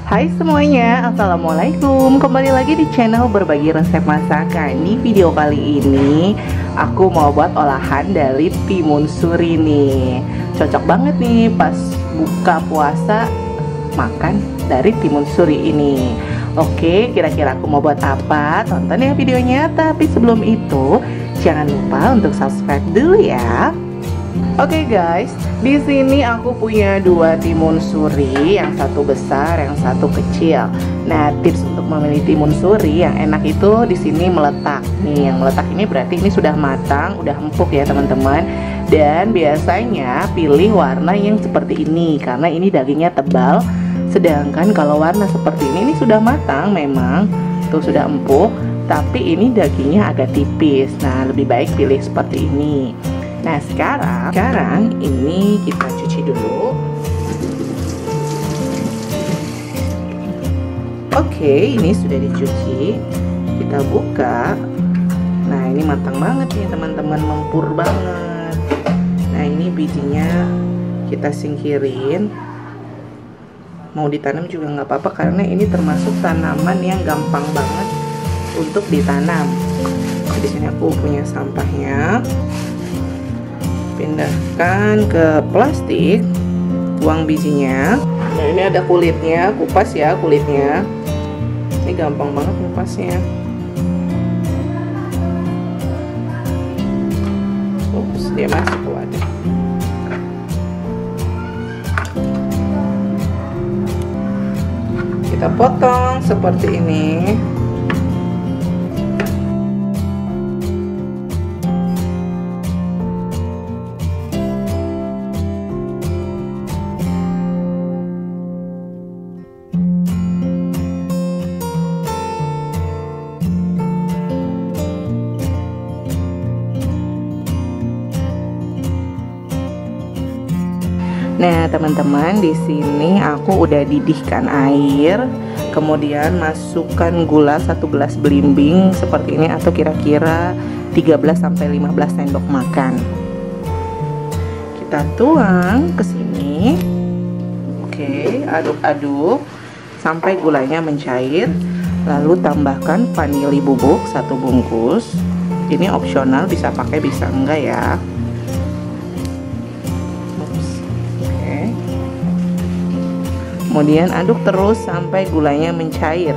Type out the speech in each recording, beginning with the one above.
Hai semuanya, assalamualaikum. Kembali lagi di channel berbagi resep masakan. Di video kali ini aku mau buat olahan dari timun suri nih. Cocok banget nih pas buka puasa makan dari timun suri ini. Oke, kira-kira aku mau buat apa? Tonton ya videonya. Tapi sebelum itu jangan lupa untuk subscribe dulu ya. Oke guys, di sini aku punya dua timun suri, yang satu besar, yang satu kecil. Nah, tips untuk memilih timun suri yang enak itu di sini meletak. Nih, yang meletak ini berarti ini sudah matang, udah empuk ya teman-teman. Dan biasanya pilih warna yang seperti ini karena ini dagingnya tebal. Sedangkan kalau warna seperti ini sudah matang memang, tuh sudah empuk, tapi ini dagingnya agak tipis. Nah, lebih baik pilih seperti ini. Nah sekarang ini kita cuci dulu. Oke, ini sudah dicuci. Kita buka. Nah ini matang banget nih teman-teman, mempur banget. Nah ini bijinya kita singkirin. Mau ditanam juga nggak apa-apa karena ini termasuk tanaman yang gampang banget untuk ditanam. Di sini aku punya sampahnya. Pindahkan ke plastik, buang bijinya. Nah ini ada kulitnya, kupas ya kulitnya. Ini gampang banget ngupasnya. Ups, dia masuk ke wadah. Kita potong seperti ini. Nah teman-teman, di sini aku udah didihkan air, kemudian masukkan gula 1 gelas belimbing seperti ini atau kira-kira 13-15 sendok makan. Kita tuang ke sini. Oke, aduk-aduk sampai gulanya mencair. Lalu tambahkan vanili bubuk 1 bungkus. Ini opsional, bisa pakai bisa enggak ya. Kemudian aduk terus sampai gulanya mencair.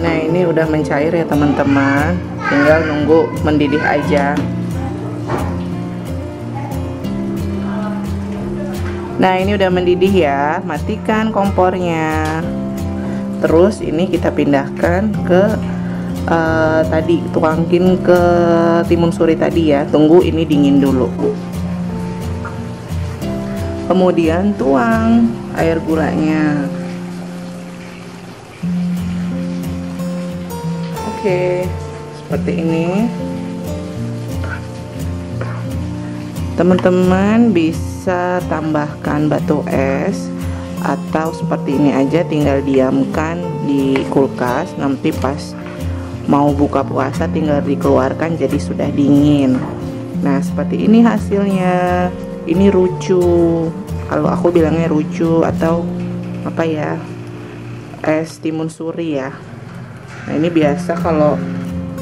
Nah ini udah mencair ya teman-teman, tinggal nunggu mendidih aja. Nah ini udah mendidih ya, matikan kompornya. Terus ini kita pindahkan ke tadi, tuangkin ke timun suri tadi ya. Tunggu ini dingin dulu. Kemudian tuang air gulanya. Oke, seperti ini. Teman-teman bisa tambahkan batu es atau seperti ini aja, tinggal diamkan di kulkas. Nanti pas mau buka puasa tinggal dikeluarkan jadi sudah dingin. Nah seperti ini hasilnya. Ini rucu, kalau aku bilangnya rucu atau apa ya, es timun suri ya. Nah ini biasa kalau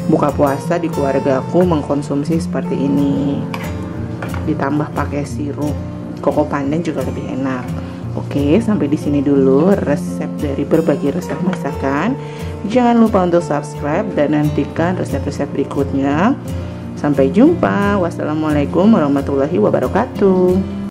buka puasa di keluarga aku mengkonsumsi seperti ini, ditambah pakai sirup koko pandan juga lebih enak. Oke, sampai di sini dulu resep dari berbagi resep masakan. Jangan lupa untuk subscribe dan nantikan resep-resep berikutnya. Sampai jumpa. Wassalamualaikum warahmatullahi wabarakatuh.